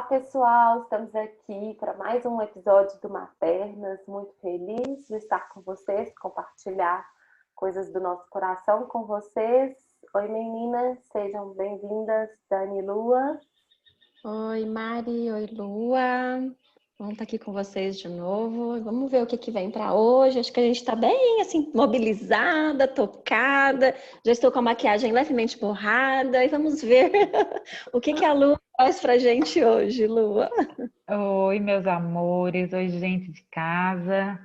pessoal, estamos aqui para mais um episódio do Maternas. Muito feliz de estar com vocês, compartilhar coisas do nosso coração com vocês. Oi, meninas, sejam bem-vindas, Dani e Lua. Oi, Mari, oi, Lua. Vamos estar aqui com vocês de novo. Vamos ver o que vem para hoje. Acho que a gente está bem, assim, mobilizada, tocada. Já estou com a maquiagem levemente borrada. E vamos ver o que a Lua traz para a gente hoje, Lua. Oi, meus amores. Oi, gente de casa.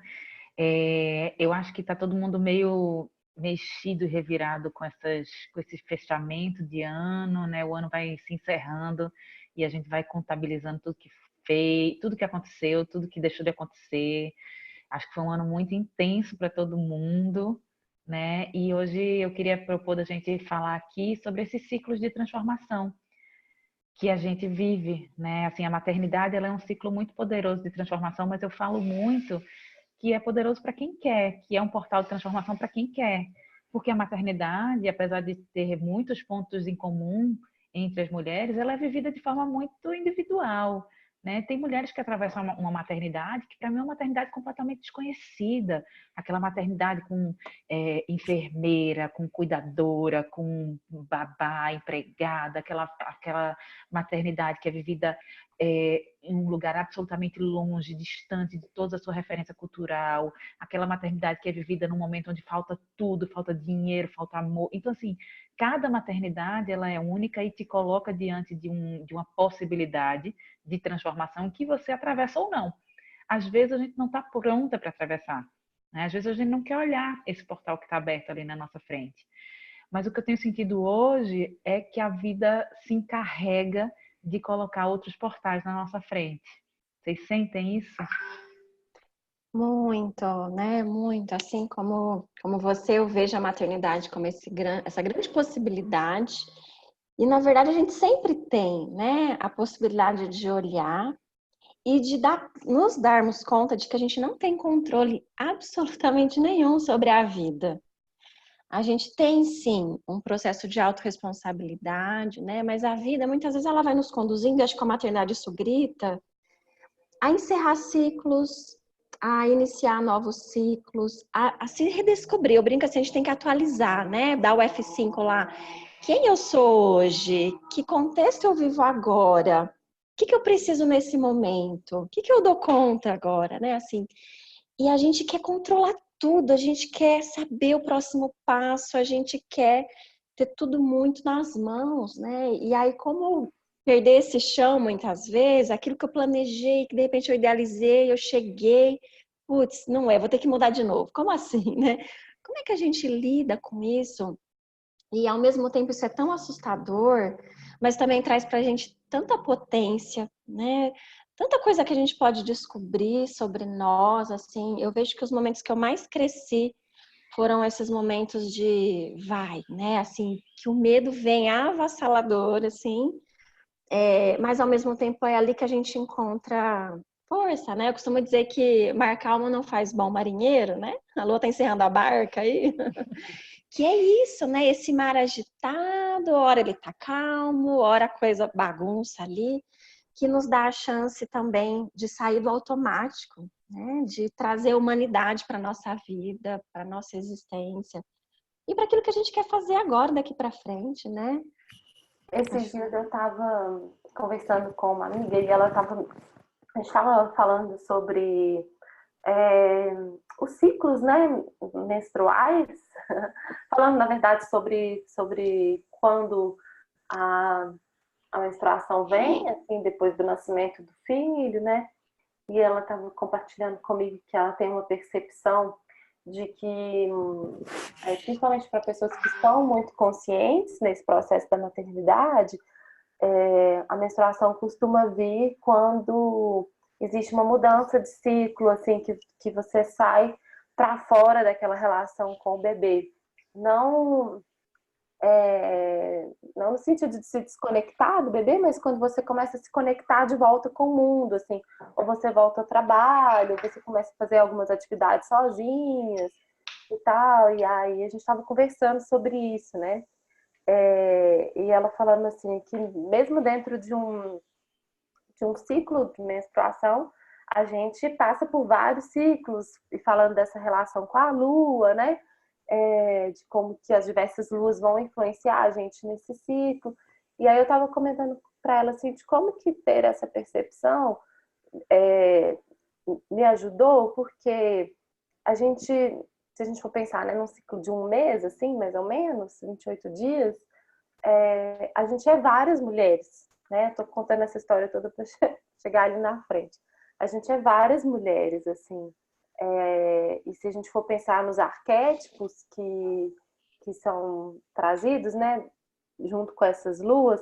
Eu acho que está todo mundo meio mexido e revirado com esse fechamento de ano, né? O ano vai se encerrando e a gente vai contabilizando tudo que fez, tudo que aconteceu, tudo que deixou de acontecer. Acho que foi um ano muito intenso para todo mundo, né? E hoje eu queria propor da gente falar aqui sobre esses ciclos de transformação que a gente vive, né? Assim, a maternidade, ela é um ciclo muito poderoso de transformação, mas eu falo muito que é poderoso para quem quer, que é um portal de transformação para quem quer. Porque a maternidade, apesar de ter muitos pontos em comum entre as mulheres, ela é vivida de forma muito individual, né? Tem mulheres que atravessam uma maternidade que, para mim, é uma maternidade completamente desconhecida. Aquela maternidade com enfermeira, com cuidadora, com babá, empregada, aquela maternidade que é vivida em um lugar absolutamente longe, distante de toda a sua referência cultural, aquela maternidade que é vivida num momento onde falta tudo, falta dinheiro, falta amor. Então, assim, cada maternidade ela é única e te coloca diante de uma possibilidade de transformação que você atravessa ou não. Às vezes a gente não está pronta para atravessar, né? Às vezes a gente não quer olhar esse portal que está aberto ali na nossa frente. Mas o que eu tenho sentido hoje é que a vida se encarrega de colocar outros portais na nossa frente. Vocês sentem isso? Muito, né? Muito. Assim como você, eu vejo a maternidade como essa grande possibilidade. E, na verdade, a gente sempre tem, né, a possibilidade de olhar e de nos darmos conta de que a gente não tem controle absolutamente nenhum sobre a vida. A gente tem, sim, um processo de autorresponsabilidade, né? Mas a vida, muitas vezes, ela vai nos conduzindo, acho que a maternidade isso grita, a encerrar ciclos, a iniciar novos ciclos, a se redescobrir. Eu brinco assim, a gente tem que atualizar, né? Dar o F5 lá. Quem eu sou hoje? Que contexto eu vivo agora? O que eu preciso nesse momento? O que eu dou conta agora, né? Assim, e a gente quer controlar tudo, a gente quer saber o próximo passo, a gente quer ter tudo muito nas mãos, né? E aí, como perder esse chão muitas vezes, aquilo que eu planejei, que de repente eu idealizei, eu cheguei, putz, não é, vou ter que mudar de novo. Como assim, né? Como é que a gente lida com isso? E ao mesmo tempo isso é tão assustador, mas também traz pra gente tanta potência, né? Tanta coisa que a gente pode descobrir sobre nós, assim. Eu vejo que os momentos que eu mais cresci foram esses momentos de vai, né? Assim, que o medo vem avassalador, assim, mas ao mesmo tempo é ali que a gente encontra força, né? Eu costumo dizer que mar calmo não faz bom marinheiro, né? A Lua tá encerrando a barca aí. Que é isso, né? Esse mar agitado, hora ele tá calmo, hora a coisa bagunça ali, que nos dá a chance também de sair do automático, né? De trazer humanidade para nossa vida, para nossa existência e para aquilo que a gente quer fazer agora, daqui para frente, né? Esses dias eu estava conversando com uma amiga e a gente estava falando sobre os ciclos, né, menstruais, falando na verdade sobre quando a, a menstruação vem, assim, depois do nascimento do filho, né? E ela estava compartilhando comigo que ela tem uma percepção de que, principalmente para pessoas que estão muito conscientes nesse processo da maternidade, a menstruação costuma vir quando existe uma mudança de ciclo, assim, que você sai para fora daquela relação com o bebê. Não, não no sentido de se desconectar do bebê, mas quando você começa a se conectar de volta com o mundo, assim, ou você volta ao trabalho, ou você começa a fazer algumas atividades sozinhas e tal, e aí a gente estava conversando sobre isso, né? E ela falando assim, que mesmo dentro de de um ciclo de menstruação, a gente passa por vários ciclos, e falando dessa relação com a lua, né? De como que as diversas luas vão influenciar a gente nesse ciclo. E aí eu estava comentando para ela assim, de como que ter essa percepção me ajudou, porque a gente, se a gente for pensar, né, num ciclo de um mês, assim, mais ou menos, 28 dias, a gente é várias mulheres, né? Tô contando essa história toda para chegar ali na frente. A gente é várias mulheres, assim. E se a gente for pensar nos arquétipos que são trazidos, né, junto com essas luas,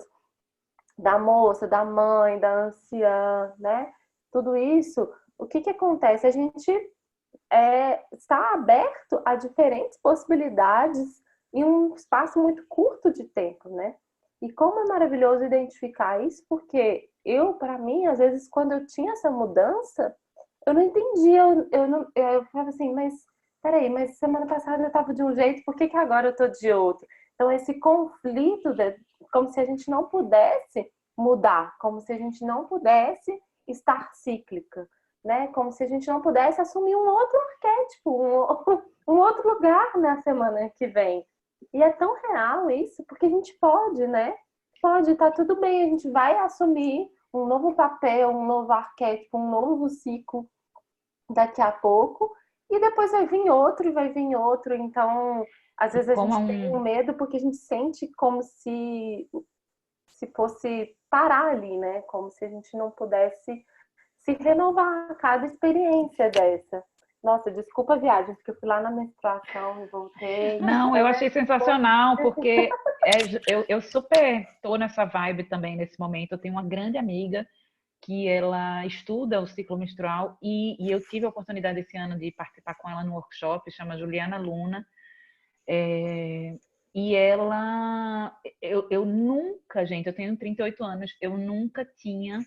da moça, da mãe, da anciã, né? Tudo isso, o que que acontece? A gente está aberto a diferentes possibilidades em um espaço muito curto de tempo, né? E como é maravilhoso identificar isso, porque para mim, às vezes, quando eu tinha essa mudança, eu não entendia, eu falava assim, mas peraí, mas semana passada eu estava de um jeito, por que que agora eu estou de outro? Então, esse conflito, como se a gente não pudesse mudar, como se a gente não pudesse estar cíclica, né? Como se a gente não pudesse assumir um outro arquétipo, um outro lugar na semana que vem. E é tão real isso, porque a gente pode, né? Pode, tá tudo bem, a gente vai assumir um novo papel, um novo arquétipo, um novo ciclo daqui a pouco, e depois vai vir outro e vai vir outro. Então, às vezes a gente tem um medo porque a gente sente como se fosse parar ali, né? Como se a gente não pudesse se renovar a cada experiência dessa. Nossa, desculpa a viagem, porque eu fui lá na menstruação e voltei. Não, eu achei sensacional, porque eu super tô nessa vibe também nesse momento. Eu tenho uma grande amiga que ela estuda o ciclo menstrual e eu tive a oportunidade esse ano de participar com ela num workshop, chama Juliana Luna. E eu nunca, gente, eu tenho 38 anos, eu nunca tinha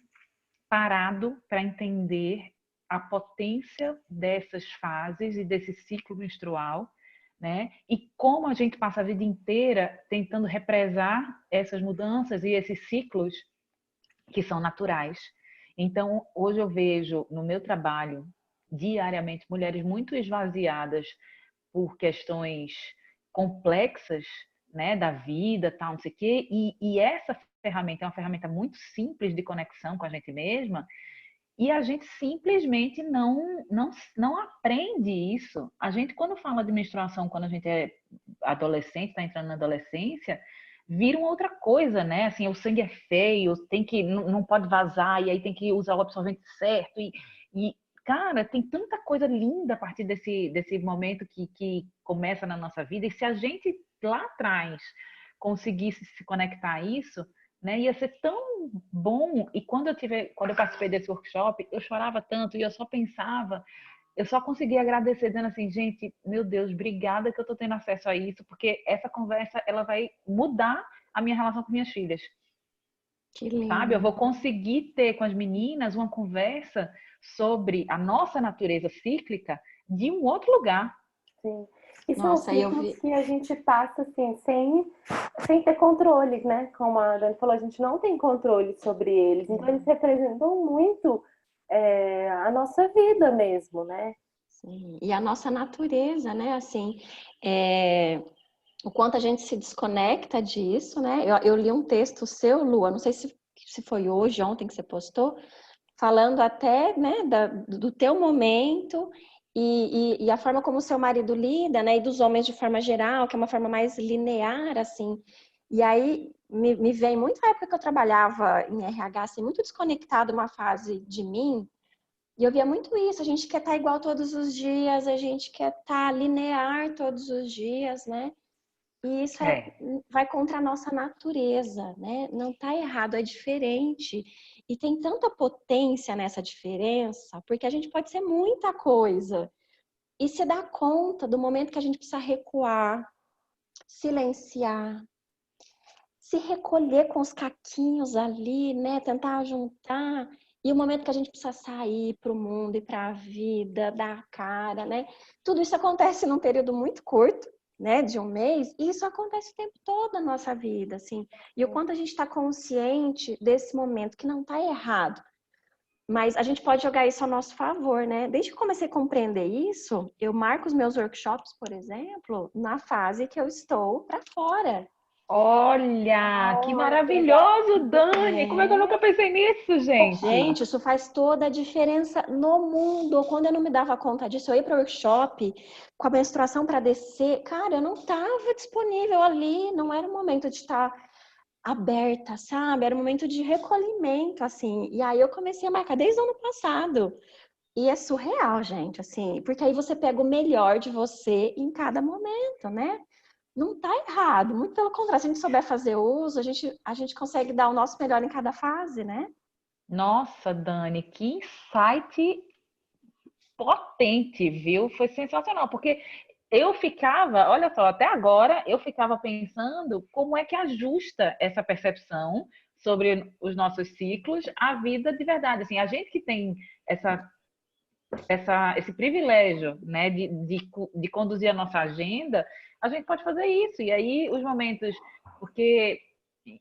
parado para entender a potência dessas fases e desse ciclo menstrual, né? E como a gente passa a vida inteira tentando represar essas mudanças e esses ciclos que são naturais. Então, hoje eu vejo no meu trabalho, diariamente, mulheres muito esvaziadas por questões complexas, né, da vida, tal, não sei o quê, e essa ferramenta é uma ferramenta muito simples de conexão com a gente mesma, e a gente simplesmente não aprende isso. A gente, quando fala de menstruação, quando a gente é adolescente, está entrando na adolescência, vira uma outra coisa, né? Assim, o sangue é feio, não pode vazar, e aí tem que usar o absorvente certo. E cara, tem tanta coisa linda a partir desse momento que começa na nossa vida. E se a gente lá atrás conseguisse se conectar a isso, né, ia ser tão bom. E quando eu participei desse workshop, eu chorava tanto e eu só pensava, eu só conseguia agradecer dizendo assim, gente, meu Deus, obrigada que eu tô tendo acesso a isso, porque essa conversa ela vai mudar a minha relação com minhas filhas. Que lindo. Sabe? Eu vou conseguir ter com as meninas uma conversa sobre a nossa natureza cíclica de um outro lugar. Sim. E são ciclos que a gente passa assim, sem ter controle, né? Como a Dani falou, a gente não tem controle sobre eles. Então, eles representam muito a nossa vida mesmo, né? Sim. E a nossa natureza, né? Assim, o quanto a gente se desconecta disso, né? Eu li um texto seu, Lua, não sei se foi hoje, ontem que você postou, falando até, né, do teu momento e a forma como o seu marido lida, né, e dos homens de forma geral, que é uma forma mais linear, assim. E aí me vem muito a época que eu trabalhava em RH, assim, muito desconectado uma fase de mim, e eu via muito isso, a gente quer estar igual todos os dias, a gente quer estar linear todos os dias, né? E isso vai contra a nossa natureza, né? Não tá errado, é diferente. E tem tanta potência nessa diferença, porque a gente pode ser muita coisa. E se dar conta do momento que a gente precisa recuar, silenciar, se recolher com os caquinhos ali, né? Tentar juntar. E o momento que a gente precisa sair para o mundo e para a vida, dar a cara, né? Tudo isso acontece num período muito curto, né, de um mês, e isso acontece o tempo todo na nossa vida, assim. E o quanto a gente está consciente desse momento, que não está errado, Mas a gente pode jogar isso ao nosso favor, né? Desde que eu comecei a compreender isso, eu marco os meus workshops, por exemplo, na fase que eu estou para fora. Olha, que Oh, que legal. maravilhoso, Dani! Como é que eu nunca pensei nisso, gente? Gente, isso faz toda a diferença no mundo. Quando eu não me dava conta disso, eu ia para o workshop com a menstruação para descer. Cara, eu não estava disponível ali, não era o momento de estar aberta, sabe? Era um momento de recolhimento, assim. E aí eu comecei a marcar desde o ano passado. E é surreal, gente, assim, porque aí você pega o melhor de você em cada momento, né? Não tá errado, muito pelo contrário, se a gente souber fazer uso, a gente consegue dar o nosso melhor em cada fase, né? Nossa, Dani, que insight potente, viu? Foi sensacional, porque eu ficava, olha só, até agora eu ficava pensando como é que ajusta essa percepção sobre os nossos ciclos à vida de verdade. Assim, a gente que tem essa, esse privilégio, né, de conduzir a nossa agenda, a gente pode fazer isso. E aí os momentos, porque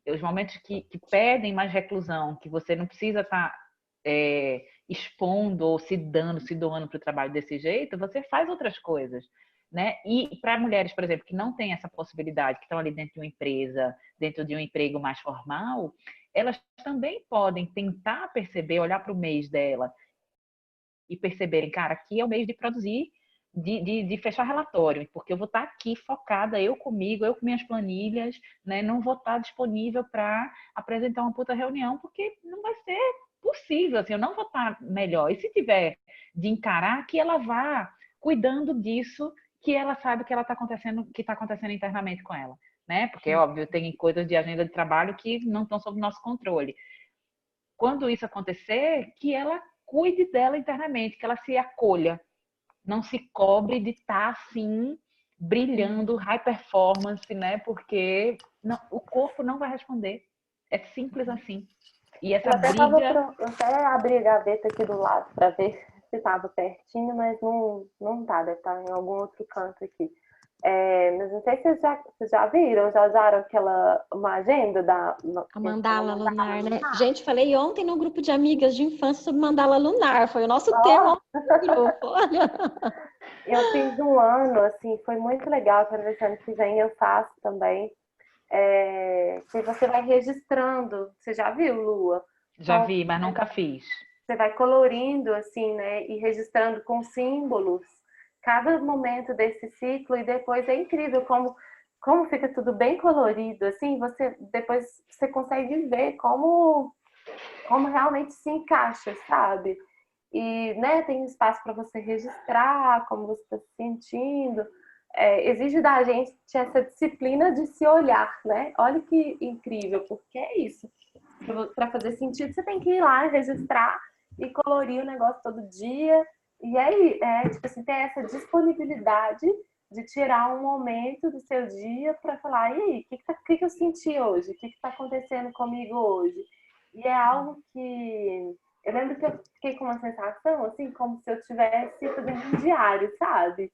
os momentos que pedem mais reclusão, que você não precisa estar expondo ou se dando, se doando para o trabalho desse jeito, você faz outras coisas, né? E para mulheres, por exemplo, que não têm essa possibilidade, que estão ali dentro de uma empresa, dentro de um emprego mais formal, elas também podem tentar perceber, olhar para o mês dela e perceberem, cara, aqui é o mês de produzir, de fechar relatório, porque eu vou estar aqui focada, eu comigo, eu com minhas planilhas, né? Não vou estar disponível para apresentar uma puta reunião, porque não vai ser possível, assim, eu não vou estar melhor. E se tiver de encarar, que ela vá cuidando disso, que ela sabe que ela está acontecendo, que está acontecendo internamente com ela, né? Porque, óbvio, tem coisas de agenda de trabalho que não estão sob nosso controle. Quando isso acontecer, que ela cuide dela internamente, que ela se acolha, não se cobre de estar assim brilhando, high performance, né? Porque não, o corpo não vai responder. É simples assim. E essa Eu até tava briga, eu até abri a gaveta aqui do lado para ver se estava pertinho, mas não tá, deve estar em algum outro canto aqui. Mas não sei se vocês já viram, já usaram uma agenda A que a gente chama mandala mandala lunar, né? lunar? Gente, falei ontem no grupo de amigas de infância sobre mandala lunar, foi o nosso tema Ó, ontem no grupo. Olha. eu fiz um ano, assim, foi muito legal, quero ver se ano que vem eu faço também. Que você vai registrando, você já viu, Lua? já Então, vi, mas nunca fiz. você vai colorindo assim, né, e registrando com símbolos cada momento desse ciclo e depois é incrível como fica tudo bem colorido, assim, você depois você consegue ver como realmente se encaixa, sabe? E, né, tem espaço para você registrar como você está se sentindo. Exige da gente essa disciplina de se olhar, né? Olha que incrível, porque é isso. Para fazer sentido, você tem que ir lá registrar e colorir o negócio todo dia. E aí, tipo assim, ter essa disponibilidade de tirar um momento do seu dia para falar, e aí, o que eu senti hoje? O que está acontecendo comigo hoje? E é algo que eu lembro que eu fiquei com uma sensação, assim, como se eu estivesse fazendo um diário, sabe?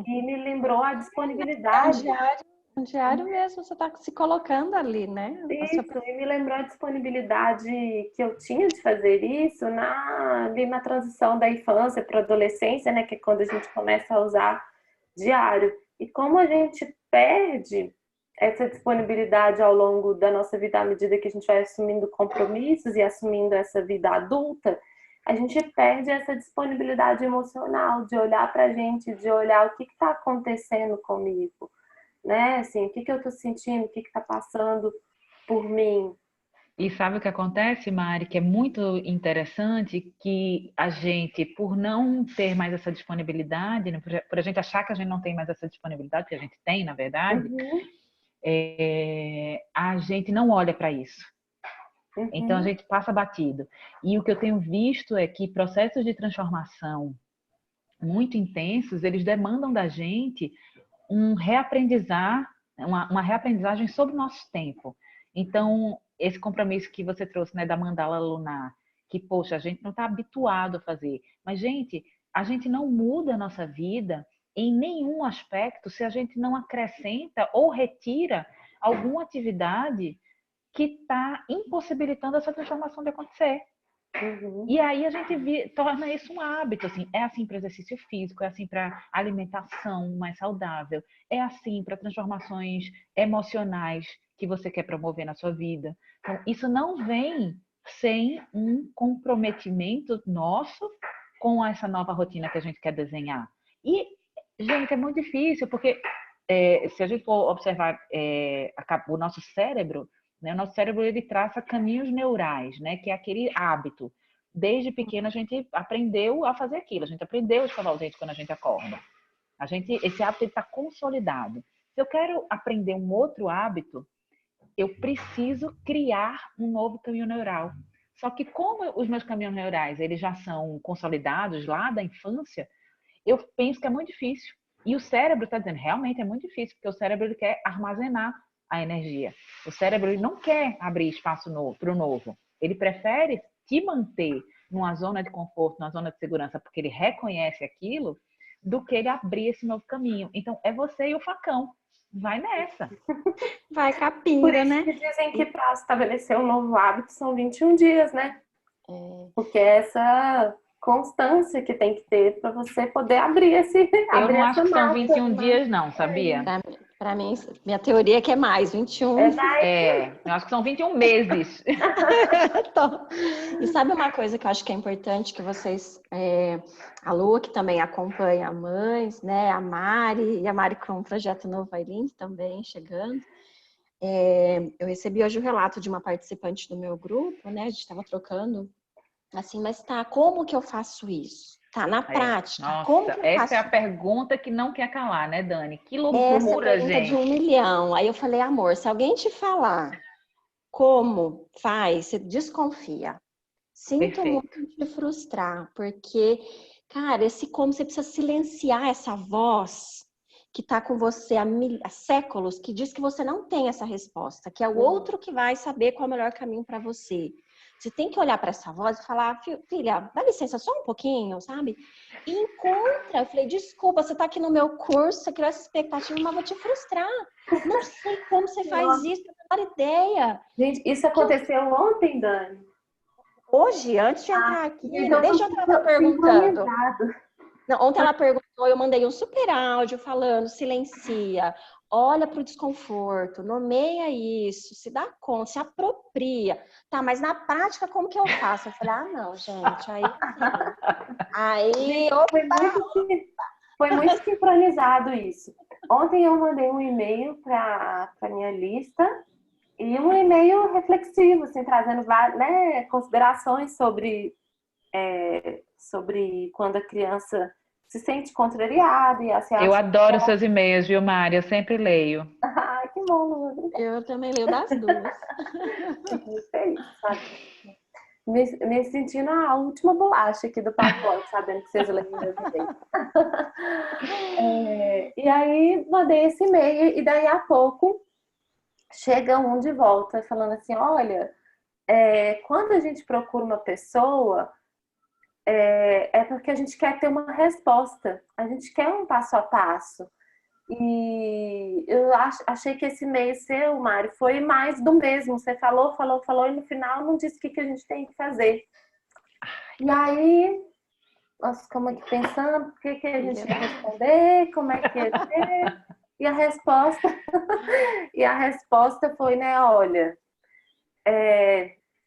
E me lembrou a É disponibilidade. um diário mesmo, você está se colocando ali, né? Isso, e me lembrou a disponibilidade que eu tinha de fazer isso ali na transição da infância para a adolescência, né? Que é quando a gente começa a usar diário. E como a gente perde essa disponibilidade ao longo da nossa vida, à medida que a gente vai assumindo compromissos e assumindo essa vida adulta, a gente perde essa disponibilidade emocional de olhar para a gente, de olhar o que está acontecendo comigo, né? Assim, o que eu estou sentindo, o que está passando por mim. E sabe o que acontece, Mari, que é muito interessante que a gente, por não ter mais essa disponibilidade, né, por a gente achar que a gente não tem mais essa disponibilidade, que a gente tem, na verdade, Uhum, a gente não olha para isso. Então a uhum, gente passa batido. E o que eu tenho visto é que processos de transformação muito intensos, eles demandam da gente um reaprendizar, uma reaprendizagem sobre o nosso tempo. Então, esse compromisso que você trouxe, né, da mandala lunar, que, poxa, a gente não está habituado a fazer. Mas, gente, a gente não muda a nossa vida em nenhum aspecto se a gente não acrescenta ou retira alguma atividade que está impossibilitando essa transformação de acontecer. Uhum. E aí a gente torna isso um hábito, assim, é assim para exercício físico, é assim para alimentação mais saudável, é assim para transformações emocionais que você quer promover na sua vida. Então, isso não vem sem um comprometimento nosso com essa nova rotina que a gente quer desenhar. E, gente, é muito difícil, porque se a gente for observar o nosso cérebro, né, o nosso cérebro ele traça caminhos neurais, né, que é aquele hábito. Desde pequena a gente aprendeu a fazer aquilo, a gente aprendeu a escovar o dente quando a gente acorda. Esse hábito está consolidado. Se eu quero aprender um outro hábito, eu preciso criar um novo caminho neural. Só que como os meus caminhos neurais eles já são consolidados lá da infância, eu penso que é muito difícil. E o cérebro está dizendo, realmente é muito difícil, porque o cérebro ele quer armazenar a energia. O cérebro ele não quer abrir espaço para o novo. Ele prefere te manter numa zona de conforto, numa zona de segurança, porque ele reconhece aquilo, do que ele abrir esse novo caminho. Então, é você e o facão. Vai nessa. Vai Por capinga, isso né? que dizem que para estabelecer um novo hábito são 21 dias, né? Porque é essa constância que tem que ter para você poder abrir Eu abrir não acho essa que são massa. 21 dias, não, sabia? Pra mim, minha teoria é que é mais, 21. Eu acho que são 21 meses. E sabe uma coisa que eu acho que é importante que vocês, a Lua, que também acompanha mães, né, a Mari, e a Mari com um projeto novo Aileen também chegando. Eu recebi hoje o relato de uma participante do meu grupo, né, a gente estava trocando, assim, mas tá, como que eu faço isso? Tá, na prática, Nossa, como que eu faço? essa é a pergunta que não quer calar, né, Dani? Que Essa é a loucura, pergunta de 1 gente. milhão. Aí eu falei, amor, se alguém te falar como faz, você desconfia. Sinto Perfeito. muito te frustrar, porque, cara, esse como você precisa silenciar essa voz que está com você há séculos, que diz que você não tem essa resposta, que é o outro que vai saber qual é o melhor caminho para você. Você tem que olhar para essa voz e falar, filha, dá licença só um pouquinho, sabe? E encontra. Eu falei, desculpa, você está aqui no meu curso, você criou essa expectativa, mas vou te frustrar. Não sei como você faz isso, não tenho a menor ideia. Gente, isso aconteceu ontem, Dani. Hoje, antes de entrar aqui, Então desde ontem ela tá perguntando. sincronizado. Não, ontem ela perguntou, eu mandei um super áudio falando, silencia, olha para o desconforto, nomeia isso, se dá conta, se apropria. Tá, mas na prática, como que eu faço? Eu falei, não, gente, aí Foi muito sincronizado isso. Ontem eu mandei um e-mail para minha lista e um e-mail reflexivo, assim, trazendo né, considerações sobre quando a criança se sente contrariada e assim, Eu acha adoro seus e-mails, viu, Mari? Eu sempre leio. ai, que bom, Lu. eu também leio das duas. Fico muito feliz, sabe? Me sentindo a última bolacha aqui do pacote, sabendo que vocês leem meus e-mails. E aí mandei esse e-mail e daí a pouco chega um de volta falando assim, olha, quando a gente procura uma pessoa, é porque a gente quer ter uma resposta, a gente quer um passo a passo. E eu achei que esse e-mail seu, Mari, foi mais do mesmo. Você falou, falou, falou e no final não disse o que a gente tem que fazer. E aí, nós ficamos aqui pensando o que a gente ia responder, como é que ia ser. E a resposta, foi, né, olha,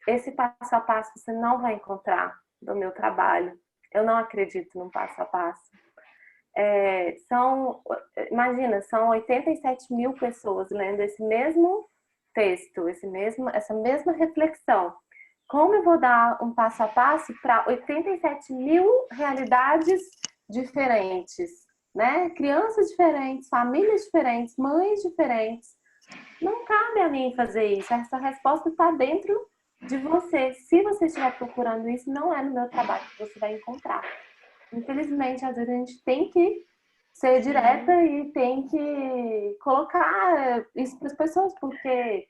esse passo a passo você não vai encontrar no meu trabalho. Eu não acredito num passo a passo. Imagina, são 87 mil pessoas lendo esse mesmo texto, essa mesma reflexão. Como eu vou dar um passo a passo para 87 mil realidades diferentes, né? Crianças diferentes, famílias diferentes, mães diferentes. Não cabe a mim fazer isso. Essa resposta está dentro de você. Se você estiver procurando isso, não é no meu trabalho que você vai encontrar. Infelizmente, às vezes a gente tem que ser direta e tem que colocar isso para as pessoas, porque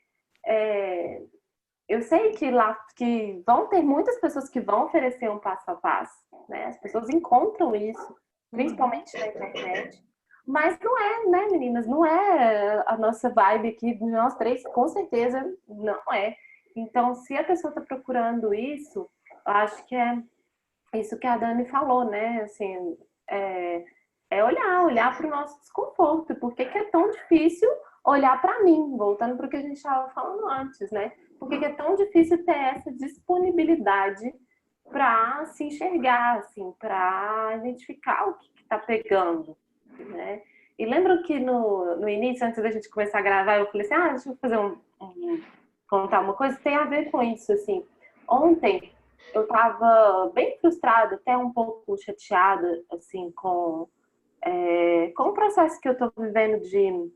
eu sei que vão ter muitas pessoas que vão oferecer um passo a passo, né? As pessoas encontram isso, principalmente na internet. Mas não é, né, meninas? Não é a nossa vibe aqui, nós três, com certeza não é. Então, se a pessoa está procurando isso, eu acho que é isso que a Dani falou, né? Assim, é olhar para o nosso desconforto. Por que que é tão difícil olhar para mim? Voltando para o que a gente estava falando antes, né? Por que que é tão difícil ter essa disponibilidade para se enxergar, assim, para identificar o que está pegando, né? E lembro que no início, antes da gente começar a gravar, eu falei assim, deixa eu fazer contar uma coisa que tem a ver com isso, assim. Ontem eu estava bem frustrada, até um pouco chateada, assim, com o processo que eu estou vivendo de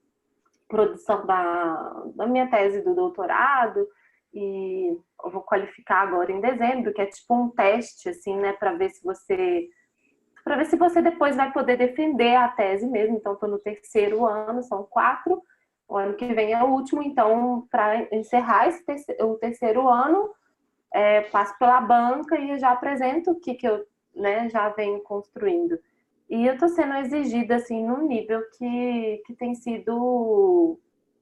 produção da minha tese do doutorado, e eu vou qualificar agora em dezembro, que é tipo um teste, assim, né, para ver se você depois vai poder defender a tese mesmo. Então, estou no terceiro ano, são 4, o ano que vem é o último, então, para encerrar o terceiro ano, passo pela banca e já apresento o que eu, né, já venho construindo. E eu estou sendo exigida, assim, num nível que tem sido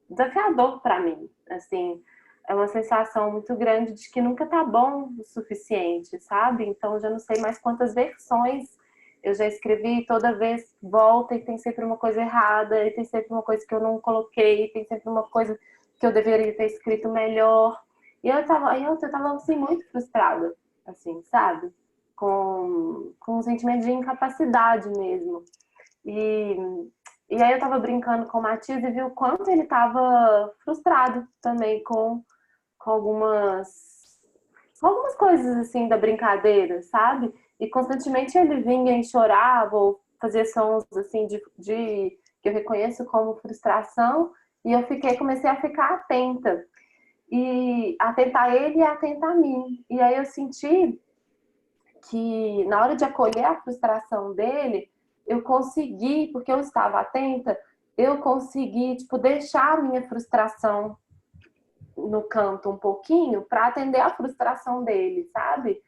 desafiador para mim. Assim, é uma sensação muito grande de que nunca tá bom o suficiente, sabe? Então, já não sei mais quantas versões eu já escrevi, toda vez volta e tem sempre uma coisa errada, e tem sempre uma coisa que eu não coloquei, e tem sempre uma coisa que eu deveria ter escrito melhor. E eu tava assim, muito frustrada, assim, sabe? Com um sentimento de incapacidade mesmo. E, e aí eu tava brincando com o Matias e vi o quanto ele tava frustrado também com algumas coisas assim da brincadeira, sabe? E constantemente ele vinha e chorava ou fazia sons assim que eu reconheço como frustração, e comecei a ficar atenta. E atenta a ele e atenta a mim. E aí eu senti que na hora de acolher a frustração dele, eu consegui, porque eu estava atenta, eu consegui, tipo, deixar a minha frustração no canto um pouquinho para atender a frustração dele, sabe?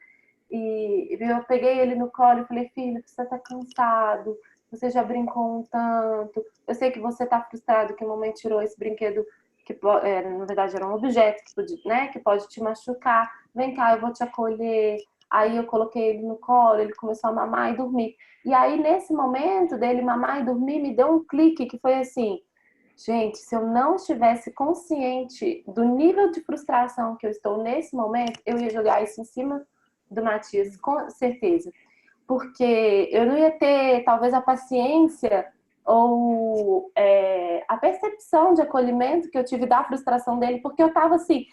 E eu peguei ele no colo e falei, filho, você tá cansado, você já brincou um tanto, eu sei que você tá frustrado que a mamãe tirou esse brinquedo que na verdade era um objeto que pode, né, que pode te machucar, vem cá, eu vou te acolher. Aí eu coloquei ele no colo, ele começou a mamar e dormir. E aí nesse momento dele mamar e dormir, me deu um clique que foi assim, gente, se eu não estivesse consciente do nível de frustração que eu estou nesse momento, eu ia jogar isso em cima do Matias, com certeza. Porque eu não ia ter, talvez, a paciência ou a percepção de acolhimento que eu tive da frustração dele, porque eu tava assim,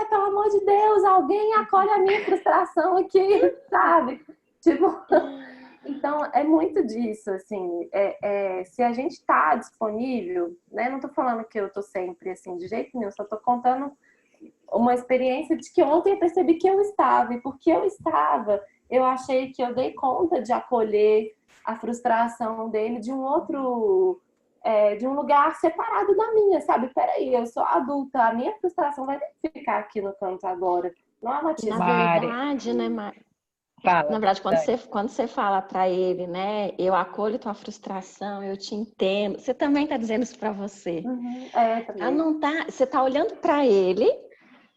pelo amor de Deus, alguém acolhe a minha frustração aqui, sabe? Tipo, então é muito disso, assim, se a gente tá disponível, né? Não tô falando que eu tô sempre assim, de jeito nenhum, só tô contando uma experiência de que ontem eu percebi que eu estava, e porque eu estava, eu achei que eu dei conta de acolher a frustração dele de um outro, de um lugar separado da minha, sabe? Peraí, eu sou adulta, a minha frustração vai ter que ficar aqui no canto agora. Não é uma E na Mari, verdade, né, Mari? fala. Na verdade, quando você fala para ele, né, eu acolho tua frustração, eu te entendo, você também está dizendo isso para você. Uhum, Ela também. não tá, você está olhando para ele,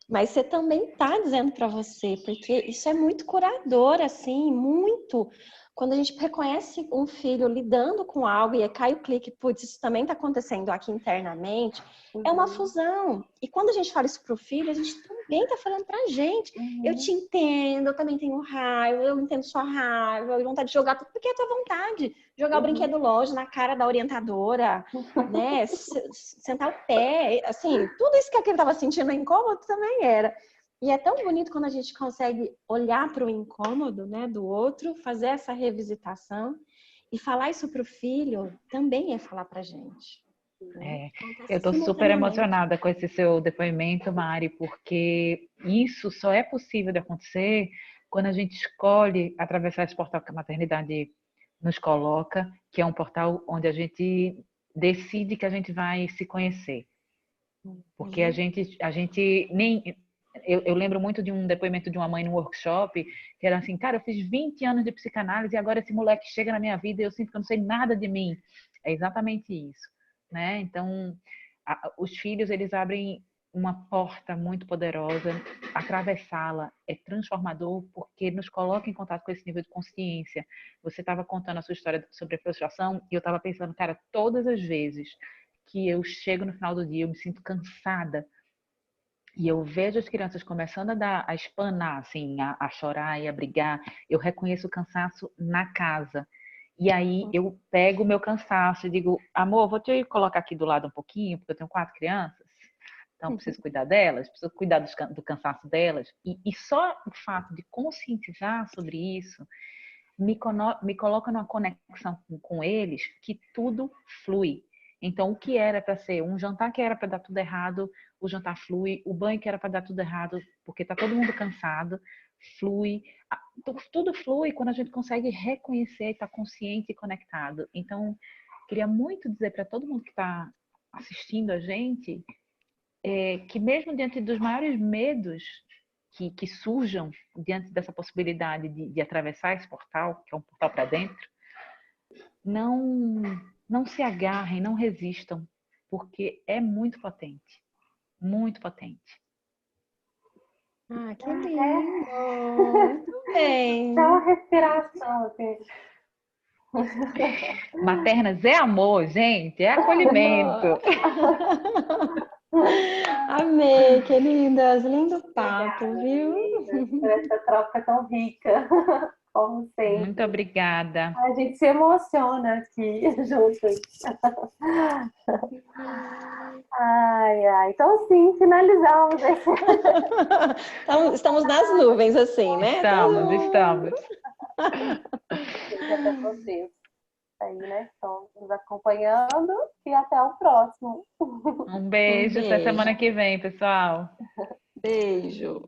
mas você também está dizendo para você, porque isso é muito curador, assim, muito. Quando a gente reconhece um filho lidando com algo e aí cai o clique, putz, isso também está acontecendo aqui internamente, é uma fusão. E quando a gente fala isso para o filho, a gente também está falando para a gente. Eu te entendo, eu também tenho raiva, eu entendo sua raiva, eu vontade de jogar tudo, porque é a tua vontade. Jogar o brinquedo longe, na cara da orientadora, né? Sentar o pé, assim, tudo isso que aquele estava sentindo incômodo também era. E é tão bonito quando a gente consegue olhar para o incômodo, né, do outro, fazer essa revisitação e falar isso para o filho também é falar para a gente. Né? Eu Acontece estou super simultaneamente. emocionada com esse seu depoimento, Mari, porque isso só é possível de acontecer quando a gente escolhe atravessar esse portal que a maternidade nos coloca, que é um portal onde a gente decide que a gente vai se conhecer. Porque a gente nem. Eu lembro muito de um depoimento de uma mãe no workshop, que era assim, cara, eu fiz 20 anos de psicanálise e agora esse moleque chega na minha vida e eu sinto que eu não sei nada de mim. É exatamente isso, né? Então, os filhos, eles abrem uma porta muito poderosa. Atravessá-la é transformador porque nos coloca em contato com esse nível de consciência. Você estava contando a sua história sobre a frustração e eu estava pensando, cara, todas as vezes que eu chego no final do dia, eu me sinto cansada e eu vejo as crianças começando a espanar, assim, a chorar e a brigar, eu reconheço o cansaço na casa. E aí eu pego o meu cansaço e digo, amor, vou te colocar aqui do lado um pouquinho, porque eu tenho 4 crianças. Então, preciso cuidar delas, preciso cuidar do cansaço delas. E só o fato de conscientizar sobre isso me coloca numa conexão com eles que tudo flui. Então, o que era para ser um jantar que era para dar tudo errado, o jantar flui. O banho que era para dar tudo errado, porque está todo mundo cansado, flui. Tudo flui quando a gente consegue reconhecer e estar consciente e conectado. Então, queria muito dizer para todo mundo que está assistindo a gente que mesmo diante dos maiores medos que surjam diante dessa possibilidade de atravessar esse portal, que é um portal para dentro, não se agarrem, não resistam, porque é muito potente, muito potente. Ah, que lindo! Muito bem! Dá uma respiração, assim. Maternas é amor, gente, é acolhimento. Amei, queridas, lindo papo, Obrigada, viu? meninas, por essa troca tão rica, como sempre. Muito obrigada. A gente se emociona aqui juntas. Ai, ai. Então, sim, finalizamos esse. Então, estamos nas nuvens, assim, né? Estamos. Beijo até vocês aí, né? Estão nos acompanhando e até o próximo. Um beijo, até semana que vem, pessoal. Beijo.